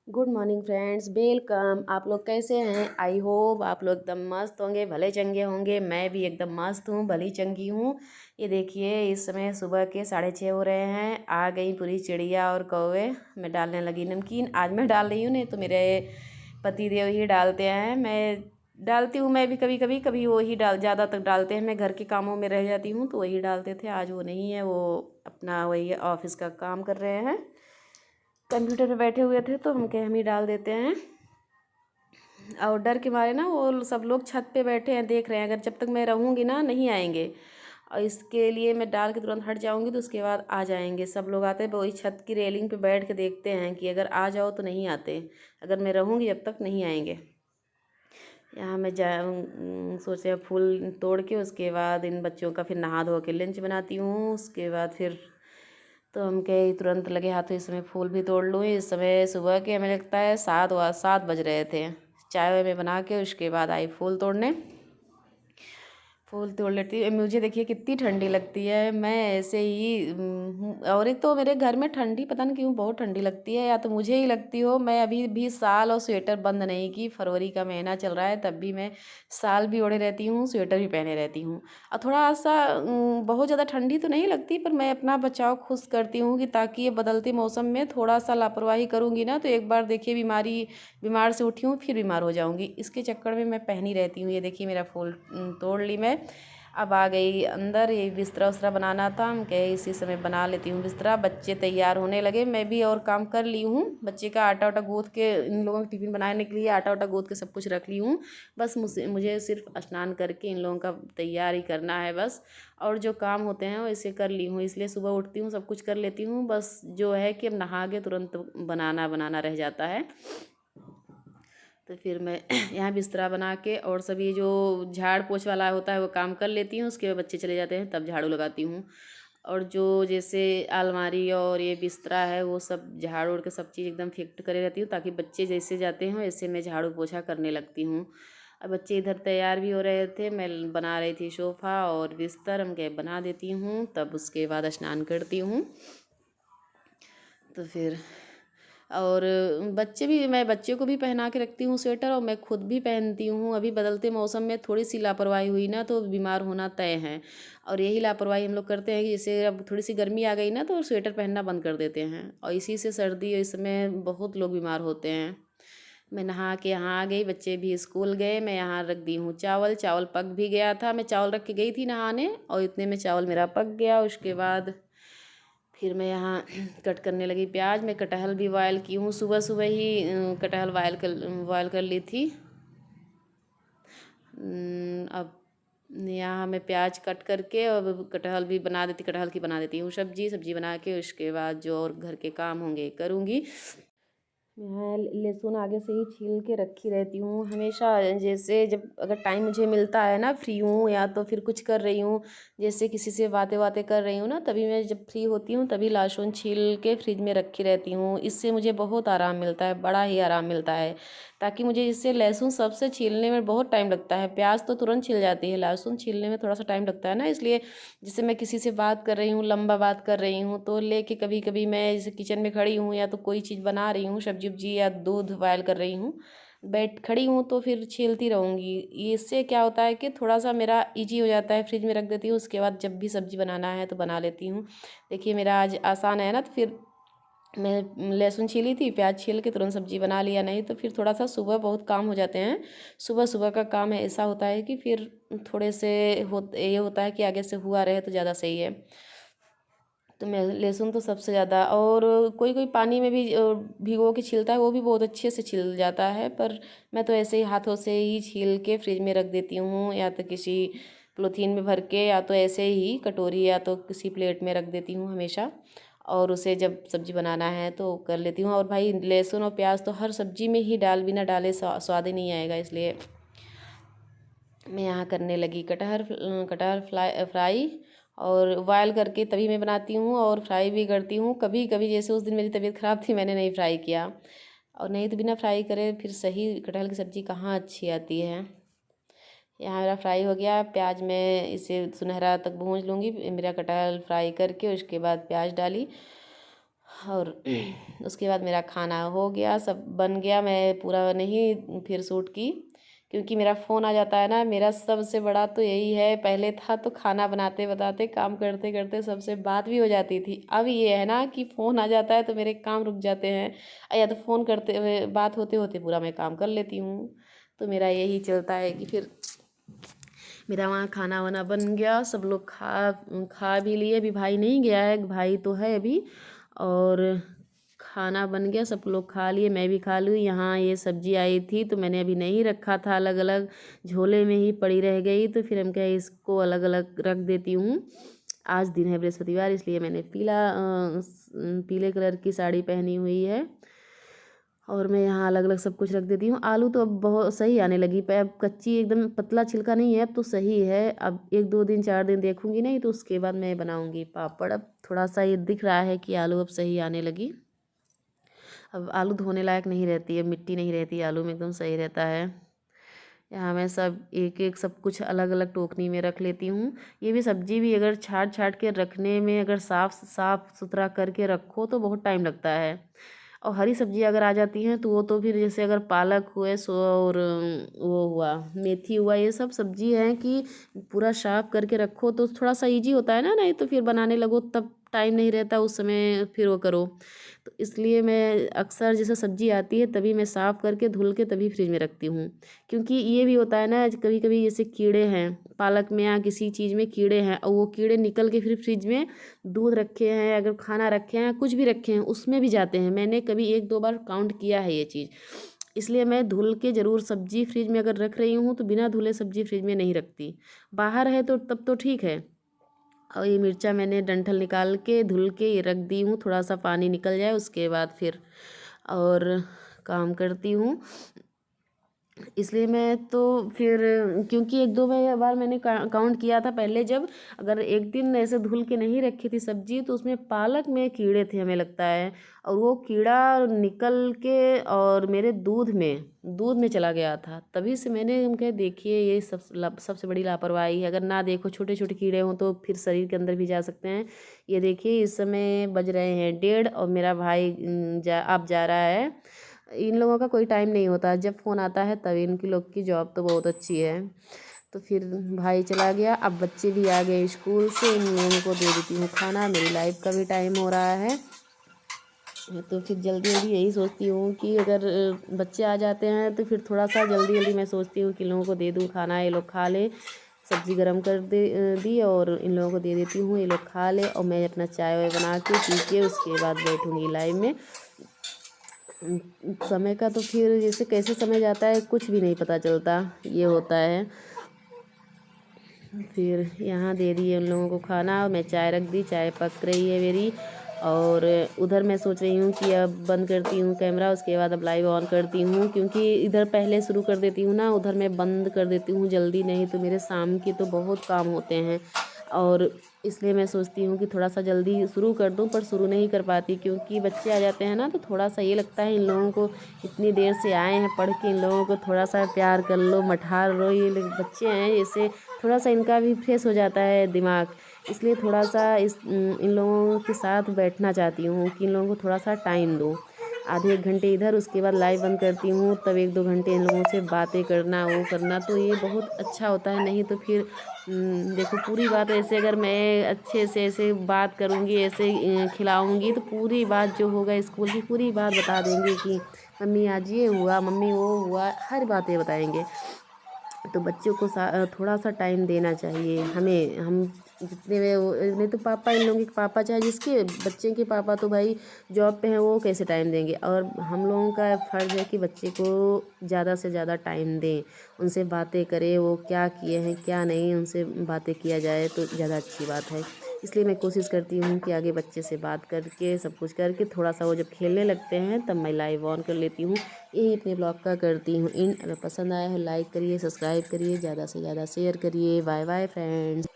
Good morning friends, welcome. आप लोग कैसे हैं? आई होप आप लोग एकदम मस्त होंगे, भले चंगे होंगे। मैं भी एकदम मस्त हूँ, भली चंगी हूँ। ये देखिए, इस समय सुबह के 6:30 हो रहे हैं। आ गई पूरी चिड़िया और कौवे। मैं डालने लगी नमकीन। आज मैं डाल रही हूँ, नहीं तो मेरे पति देव ही डालते हैं। मैं डालती हूँ, मैं भी कभी कभी कभी वो ही ज़्यादा तक डालते हैं। मैं घर के कामों में रह जाती हूँ तो वही डालते थे। आज वो नहीं है, वो अपना वही ऑफिस का काम कर रहे हैं। कंप्यूटर पे बैठे हुए थे तो हम ही डाल देते हैं। और डर के मारे ना वो सब लोग छत पे बैठे हैं, देख रहे हैं। अगर जब तक मैं रहूँगी ना नहीं आएंगे, और इसके लिए मैं डाल के तुरंत हट जाऊँगी तो उसके बाद आ जाएंगे। सब लोग आते हैं वही छत की रेलिंग पे बैठ के देखते हैं कि अगर आ जाओ तो नहीं आते, अगर मैं रहूँगी जब तक नहीं आएंगे। यहाँ मैं सोचे फूल तोड़ के उसके बाद इन बच्चों का फिर नहा धो के लंच बनाती हूँ। उसके बाद फिर तो हम कहे तुरंत लगे हाथों इस समय फूल भी तोड़ लूँ। इस समय सुबह के हमें लगता है 7 बज रहे थे। चाय वाय में बना के उसके बाद आई फूल तोड़ने। फूल तोड़ लेती है। मुझे देखिए कितनी ठंडी लगती है। मैं ऐसे ही और एक तो मेरे घर में ठंडी पता नहीं क्यों बहुत ठंडी लगती है, या तो मुझे ही लगती हो। मैं अभी भी साल और स्वेटर बंद नहीं की। फरवरी का महीना चल रहा है तब भी मैं साल भी ओढ़े रहती हूँ, स्वेटर भी पहने रहती हूँ। और थोड़ा सा बहुत ज़्यादा ठंडी तो नहीं लगती, पर मैं अपना बचाव खुद करती हूँ कि ताकि ये बदलते मौसम में थोड़ा सा लापरवाही करूँगी ना तो एक बार देखिए बीमार से उठी हूँ फिर बीमार हो जाऊँगी। इसके चक्कर में मैं पहनी रहती हूँ। ये देखिए मेरा फूल तोड़ ली मैं। अब आ गई अंदर। ये बिस्तरा उस्तरा बनाना था, हम कहे इसी समय बना लेती हूँ बिस्तरा। बच्चे तैयार होने लगे, मैं भी और काम कर ली हूँ। बच्चे का आटा वाटा गूँथ के इन लोगों के टिफ़िन बनाने के लिए आटा वाटा गूँथ के सब कुछ रख ली हूँ। बस मुझे सिर्फ स्नान करके इन लोगों का तैयारी करना है बस। और जो काम होते हैं वो इसे कर ली हूँ, इसलिए सुबह उठती हूँ सब कुछ कर लेती हूँ। बस जो है कि अब नहा के तुरंत बनाना बनाना रह जाता है। तो फिर मैं यहाँ बिस्तरा बना के और सभी जो झाड़ पोछ वाला होता है वो काम कर लेती हूँ। उसके बाद बच्चे चले जाते हैं तब झाड़ू लगाती हूँ। और जो जैसे अलमारी और ये बिस्तरा है वो सब झाड़ उड़ के सब चीज़ एकदम फिट करे रहती हूँ, ताकि बच्चे जैसे जाते हैं वैसे मैं झाड़ू पोछा करने लगती हूँ। अब बच्चे इधर तैयार भी हो रहे थे, मैं बना रही थी सोफ़ा और बिस्तर। हम क्या बना देती हूँ, तब उसके बाद स्नान करती हूँ। तो फिर और बच्चे भी, मैं बच्चे को भी पहना के रखती हूँ स्वेटर, और मैं खुद भी पहनती हूँ। अभी बदलते मौसम में थोड़ी सी लापरवाही हुई ना तो बीमार होना तय है। और यही लापरवाही हम लोग करते हैं कि जैसे अब थोड़ी सी गर्मी आ गई ना तो स्वेटर पहनना बंद कर देते हैं, और इसी से सर्दी इसमें बहुत लोग बीमार होते हैं। मैं नहा के यहाँ आ गई, बच्चे भी स्कूल गए। मैं यहाँ रख दी हूँ चावल। चावल पक भी गया था, मैं चावल रख के गई थी नहाने और इतने में चावल मेरा पक गया। उसके बाद फिर मैं यहाँ कट करने लगी प्याज। मैं कटहल भी बॉयल की हूँ, सुबह सुबह ही कटहल बॉयल कर ली थी। अब यहाँ मैं प्याज कट करके और कटहल भी बना देती, कटहल की बना देती हूँ सब्जी बना के। उसके बाद जो और घर के काम होंगे करूँगी। मैं लहसुन आगे से ही छील के रखी रहती हूँ हमेशा। जैसे जब अगर टाइम मुझे मिलता है ना, फ्री हूँ या तो फिर कुछ कर रही हूँ, जैसे किसी से बातें बातें कर रही हूँ ना, तभी मैं जब फ्री होती हूँ तभी लहसुन छील के फ्रिज में रखी रहती हूँ। इससे मुझे बहुत आराम मिलता है, बड़ा ही आराम मिलता है। ताकि मुझे इससे लहसुन सबसे छीलने में बहुत टाइम लगता है। प्याज तो तुरंत छिल जाती है, लहसुन छीलने में थोड़ा सा टाइम लगता है ना। इसलिए जैसे मैं किसी से बात कर रही हूँ, लंबा बात कर रही हूँ, तो लेके कभी कभी मैं जैसे किचन में खड़ी हूँ या तो कोई चीज़ बना रही हूँ, सब्जी उब्जी या दूध बॉयल कर रही हूँ, बैठ खड़ी हूँ तो फिर छीलती रहूँगी। इससे क्या होता है कि थोड़ा सा मेरा इजी हो जाता है। फ्रिज में रख देती हूँ, उसके बाद जब भी सब्जी बनाना है तो बना लेती हूँ। देखिए मेरा आज आसान है ना। तो फिर मैं लहसुन छीली थी, प्याज छील के तुरंत सब्जी बना लिया। नहीं तो फिर थोड़ा सा सुबह बहुत काम हो जाते हैं। सुबह सुबह का काम है, ऐसा होता है कि फिर थोड़े से ये होता है कि आगे से हुआ रहे तो ज़्यादा सही है। तो मैं लहसुन तो सबसे ज़्यादा, और कोई कोई पानी में भी भिगो के छीलता है, वो भी बहुत अच्छे से छिल जाता है। पर मैं तो ऐसे ही हाथों से ही छील के फ्रिज में रख देती हूँ, या तो किसी पॉलीथीन में भर के, या तो ऐसे ही कटोरी या तो किसी प्लेट में रख देती हूँ हमेशा। और उसे जब सब्जी बनाना है तो कर लेती हूँ। और भाई लहसुन और प्याज तो हर सब्जी में ही बिना डाले स्वाद ही नहीं आएगा। इसलिए मैं यहाँ करने लगी कटहल फ्राई। और बॉयल करके तभी मैं बनाती हूँ और फ्राई भी करती हूँ कभी कभी। जैसे उस दिन मेरी तबीयत ख़राब थी, मैंने नहीं फ्राई किया। और नहीं तो बिना फ्राई करे फिर सही कटहल की सब्ज़ी कहाँ अच्छी आती है। यहाँ मेरा फ्राई हो गया। प्याज में इसे सुनहरा तक भूंज लूँगी। मेरा कटहल फ्राई करके उसके बाद प्याज डाली और उसके बाद मेरा खाना हो गया, सब बन गया। मैं पूरा नहीं फिर शूट की क्योंकि मेरा फ़ोन आ जाता है ना। मेरा सबसे बड़ा तो यही है, पहले था तो खाना बनाते बनाते काम करते करते सबसे बात भी हो जाती थी। अब ये है ना कि फ़ोन आ जाता है तो मेरे काम रुक जाते हैं, या तो फ़ोन करते हुए बात होते होते पूरा मैं काम कर लेती हूँ। तो मेरा यही चलता है कि फिर मेरा वहाँ खाना वाना बन गया, सब लोग खा खा भी लिए। अभी भाई नहीं गया है, भाई तो है अभी। और खाना बन गया, सब लोग खा लिए, मैं भी खा लूँ। यहाँ ये सब्जी आई थी तो मैंने अभी नहीं रखा था अलग अलग, झोले में ही पड़ी रह गई, तो फिर हम क्या इसको अलग अलग रख देती हूँ। आज दिन है बृहस्पतिवार, इसलिए मैंने पीले कलर की साड़ी पहनी हुई है और मैं यहाँ अलग अलग सब कुछ रख देती हूँ। आलू तो अब बहुत सही आने लगी पे, अब कच्ची एकदम पतला छिलका नहीं है, अब तो सही है। अब 1-2 दिन 4 दिन देखूंगी नहीं तो उसके बाद मैं बनाऊंगी पापड़। अब थोड़ा सा ये दिख रहा है कि आलू अब सही आने लगी। अब आलू धोने लायक नहीं रहती है, मिट्टी नहीं रहती आलू में, एकदम सही रहता है। यहाँ मैं सब एक एक सब कुछ अलग अलग टोकनी में रख लेती हूँ। ये भी सब्जी भी अगर छाट छाट के रखने में, अगर साफ सुथरा करके रखो तो बहुत टाइम लगता है। और हरी सब्जी अगर आ जाती हैं तो वो तो फिर जैसे अगर पालक हुए सो और वो हुआ मेथी हुआ, ये सब सब्जी हैं कि पूरा साफ करके रखो तो थोड़ा सा इजी होता है ना, नहीं तो फिर बनाने लगो तब टाइम नहीं रहता उस समय फिर वो करो। तो इसलिए मैं अक्सर जैसे सब्जी आती है तभी मैं साफ़ करके धुल के तभी फ्रिज में रखती हूँ। क्योंकि ये भी होता है ना, कभी कभी जैसे कीड़े हैं पालक में या किसी चीज़ में कीड़े हैं, और वो कीड़े निकल के फिर फ्रिज में दूध रखे हैं, अगर खाना रखे हैं, कुछ भी रखे हैं, उसमें भी जाते हैं। मैंने कभी 1-2 बार काउंट किया है ये चीज़। इसलिए मैं धुल के ज़रूर सब्जी फ्रिज में अगर रख रही हूँ तो बिना धुले सब्जी फ्रिज में नहीं रखती। बाहर है तो तब तो ठीक है। और ये मिर्चा मैंने डंठल निकाल के धुल के ये रख दी हूँ, थोड़ा सा पानी निकल जाए उसके बाद फिर और काम करती हूँ। इसलिए मैं तो फिर क्योंकि 1-2 बार मैंने काउंट किया था पहले, जब अगर एक दिन ऐसे धुल के नहीं रखी थी सब्जी तो उसमें पालक में कीड़े थे हमें लगता है, और वो कीड़ा निकल के और मेरे दूध में चला गया था। तभी से मैंने उनके देखिए ये सबसे बड़ी लापरवाही है। अगर ना देखो छोटे छोटे कीड़े हों तो फिर शरीर के अंदर भी जा सकते हैं। ये देखिए इस समय बज रहे हैं 1:30 और मेरा भाई आप जा रहा है। इन लोगों का कोई टाइम नहीं होता, जब फ़ोन आता है तभी। इनकी लोग की जॉब तो बहुत अच्छी है। तो फिर भाई चला गया, अब बच्चे भी आ गए स्कूल से, इन लोगों को दे देती हूँ खाना। मेरी लाइफ का भी टाइम हो रहा है तो फिर जल्दी जल्दी यही सोचती हूँ कि अगर बच्चे आ जाते हैं तो फिर थोड़ा सा जल्दी जल्दी मैं सोचती हूँ कि इन लोगों को दे दूँ खाना, ये लोग खा ले। सब्ज़ी गरम कर दी और इन लोगों को दे देती हूँ, ये लोग खा ले और मैं अपना चाय वाय बना के पी के उसके बाद बैठूँगी लाइव में। समय का तो फिर जैसे कैसे समय जाता है कुछ भी नहीं पता चलता, ये होता है। फिर यहाँ दे दिए उन लोगों को खाना और मैं चाय रख दी, चाय पक रही है मेरी। और उधर मैं सोच रही हूँ कि अब बंद करती हूँ कैमरा, उसके बाद अब लाइव ऑन करती हूँ, क्योंकि इधर पहले शुरू कर देती हूँ ना, उधर मैं बंद कर देती हूँ जल्दी, नहीं तो मेरे शाम के तो बहुत काम होते हैं। और इसलिए मैं सोचती हूँ कि थोड़ा सा जल्दी शुरू कर दूँ, पर शुरू नहीं कर पाती क्योंकि बच्चे आ जाते हैं ना, तो थोड़ा सा ये लगता है इन लोगों को इतनी देर से आए हैं पढ़ के, इन लोगों को थोड़ा सा प्यार कर लो, मठार लो। ये लोग बच्चे हैं, जैसे थोड़ा सा इनका भी फ्रेश हो जाता है दिमाग, इसलिए थोड़ा सा इन लोगों के साथ बैठना चाहती हूँ कि इन लोगों को थोड़ा सा टाइम दूँ। आधे 1 घंटे इधर, उसके बाद लाइव बंद करती हूँ, तब 1-2 घंटे इन लोगों से बातें करना, वो करना, तो ये बहुत अच्छा होता है। नहीं तो फिर देखो पूरी बात ऐसे अगर मैं अच्छे से ऐसे बात करूँगी, ऐसे खिलाऊँगी, तो पूरी बात जो होगा स्कूल की पूरी बात बता देंगे कि मम्मी आज ये हुआ, मम्मी वो हुआ, हर बातें बताएंगे। तो बच्चों को थोड़ा सा टाइम देना चाहिए हमें। हम जितने वे नहीं तो पापा, इन लोगों के पापा चाहे जिसके बच्चे के पापा तो भाई जॉब पे हैं, वो कैसे टाइम देंगे। और हम लोगों का फ़र्ज़ है कि बच्चे को ज़्यादा से ज़्यादा टाइम दें, उनसे बातें करें, वो क्या किए हैं क्या नहीं, उनसे बातें किया जाए तो ज़्यादा अच्छी बात है। इसलिए मैं कोशिश करती हूँ कि आगे बच्चे से बात करके सब कुछ करके थोड़ा सा वो जब खेलने लगते हैं तब मैं लाइव ऑन कर लेती हूँ। यही अपने ब्लॉग का करती हूँ इन। अगर पसंद आया है लाइक करिए, सब्सक्राइब करिए, ज़्यादा से ज़्यादा शेयर करिए। Bye bye friends.